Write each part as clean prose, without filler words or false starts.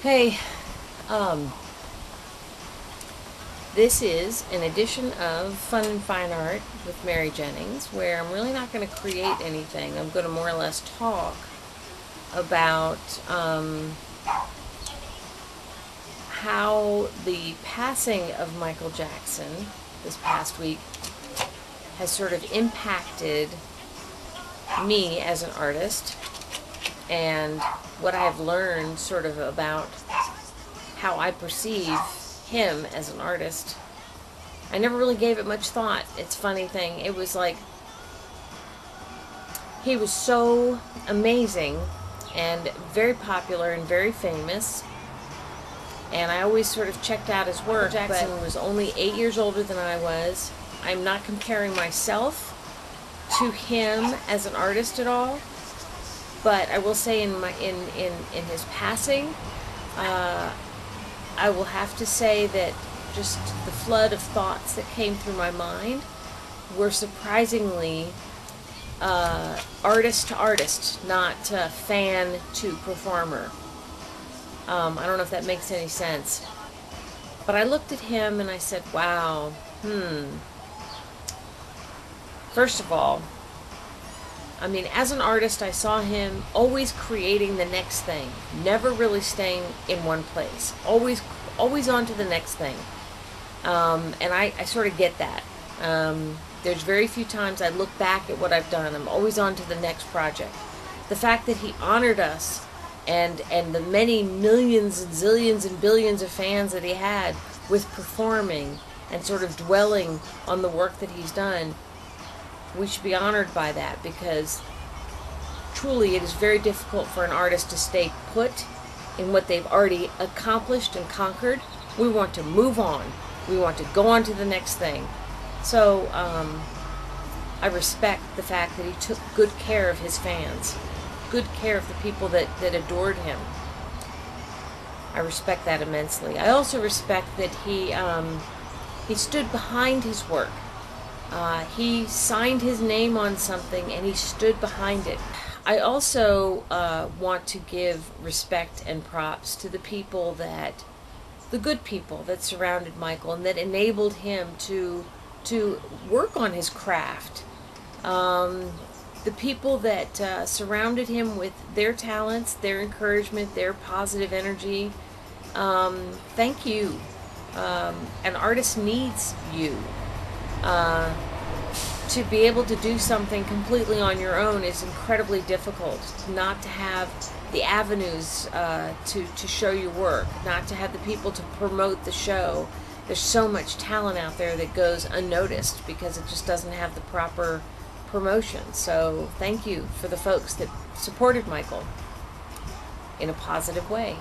Hey, this is an edition of Fun and Fine Art with Mary Jennings, where I'm really not going to create anything. I'm going to more or less talk about how the passing of Michael Jackson this past week has sort of impacted me as an artist and what I've learned sort of about how I perceive him as an artist. I never really gave it much thought. It's a funny thing. It was like he was so amazing and very popular and very famous. And I always sort of checked out his work. Jackson was only 8 years older than I was. I'm not comparing myself to him as an artist at all. But I will say in his passing, I will have to say that just the flood of thoughts that came through my mind were surprisingly artist to artist, not fan to performer. I don't know if that makes any sense. But I looked at him and I said, wow, First of all, I mean, as an artist, I saw him always creating the next thing, never really staying in one place, always on to the next thing. And I sort of get that. There's very few times I look back at what I've done. I'm always on to the next project. The fact that he honored us and the many millions and zillions and billions of fans that he had with performing and sort of dwelling on the work that he's done, we should be honored by that, because truly it is very difficult for an artist to stay put in what they've already accomplished and conquered. We want to move on. We want to go on to the next thing. So I respect the fact that he took good care of his fans, good care of the people that adored him. I respect that immensely. I also respect that he stood behind his work. He signed his name on something and he stood behind it. I also want to give respect and props to the good people that surrounded Michael and that enabled him to work on his craft. The people that surrounded him with their talents, their encouragement, their positive energy. Thank you. An artist needs you. To be able to do something completely on your own is incredibly difficult. Not to have the avenues to show your work, not to have the people to promote the show. There's so much talent out there that goes unnoticed because it just doesn't have the proper promotion. So thank you for the folks that supported Michael in a positive way.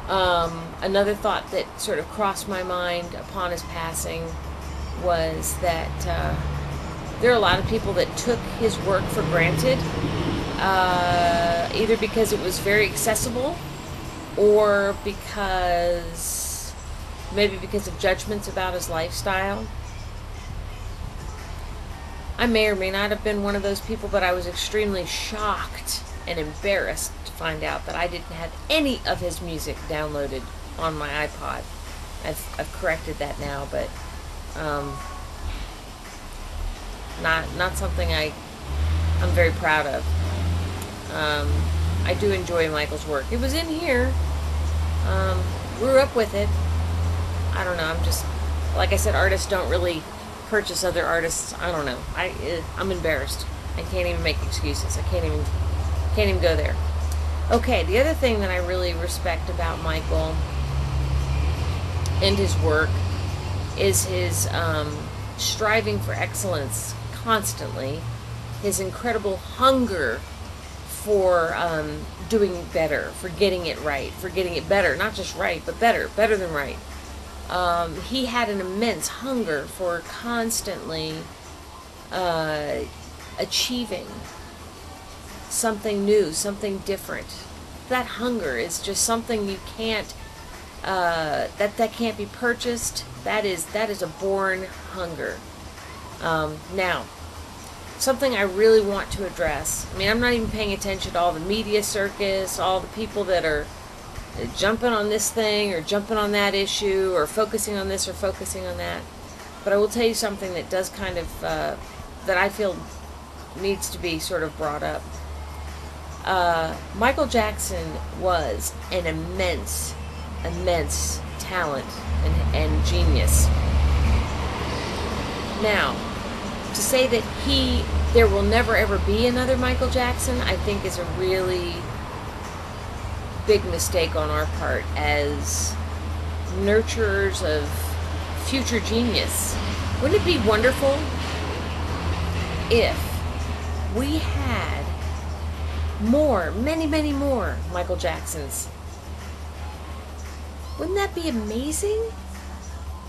Another thought that sort of crossed my mind upon his passing was that there are a lot of people that took his work for granted, either because it was very accessible or maybe because of judgments about his lifestyle. I may or may not have been one of those people, but I was extremely shocked and embarrassed to find out that I didn't have any of his music downloaded on my iPod. I've corrected that now, but not something I'm very proud of. I do enjoy Michael's work. It was in here. Grew up with it. I don't know. I'm just, like I said, artists don't really purchase other artists. I don't know. I'm embarrassed. I can't even make excuses. I can't even go there. Okay, the other thing that I really respect about Michael and his work is his striving for excellence constantly, his incredible hunger for doing better, for getting it right, for getting it better, not just right, but better than right. He had an immense hunger for constantly achieving something new, something different. That hunger is just something you can't, that can't be purchased. That is a born hunger. Now, something I really want to address. I mean, I'm not even paying attention to all the media circus, all the people that are jumping on this thing or jumping on that issue or focusing on this or focusing on that. But I will tell you something that does kind of, that I feel needs to be sort of brought up. Michael Jackson was an immense talent and genius. Now, to say that there will never ever be another Michael Jackson, I think is a really big mistake on our part as nurturers of future genius. Wouldn't it be wonderful if we had many more Michael Jacksons? Wouldn't that be amazing?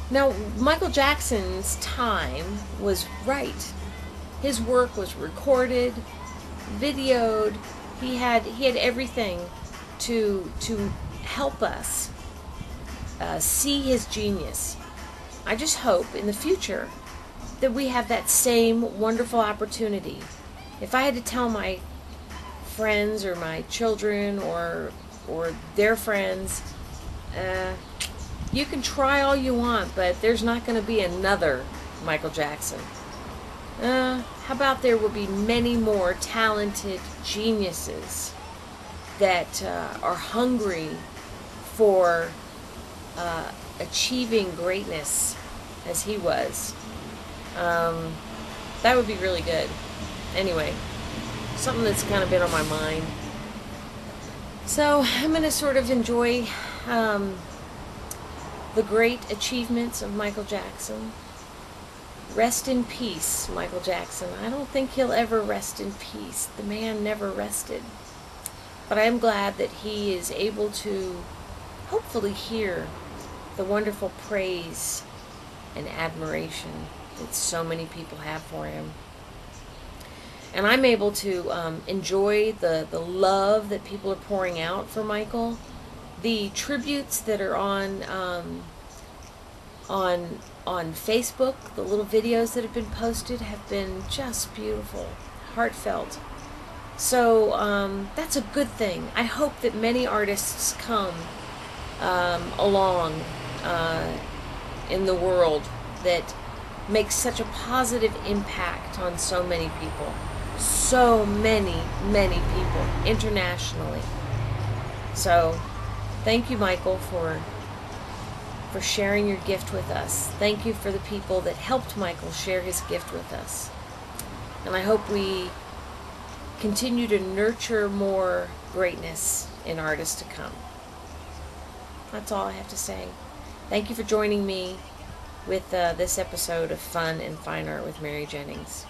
Now, Michael Jackson's time was right. His work was recorded, videoed. He had everything to help us see his genius. I just hope in the future that we have that same wonderful opportunity. If I had to tell my friends or my children or their friends, you can try all you want, but there's not going to be another Michael Jackson. How about there will be many more talented geniuses that are hungry for achieving greatness as he was. That would be really good. Anyway, something that's kind of been on my mind. So I'm going to sort of enjoy the great achievements of Michael Jackson. Rest in peace, Michael Jackson. I don't think he'll ever rest in peace. The man never rested. But I am glad that he is able to hopefully hear the wonderful praise and admiration that so many people have for him. And I'm able to enjoy the love that people are pouring out for Michael. The tributes that are on Facebook, the little videos that have been posted have been just beautiful, heartfelt. So that's a good thing. I hope that many artists come along in the world that make such a positive impact on so many people. So many people internationally. So thank you, Michael, for sharing your gift with us. Thank you for the people that helped Michael share his gift with us. And I hope we continue to nurture more greatness in artists to come. That's all I have to say. Thank you for joining me with this episode of Fun and Fine Art with Mary Jennings.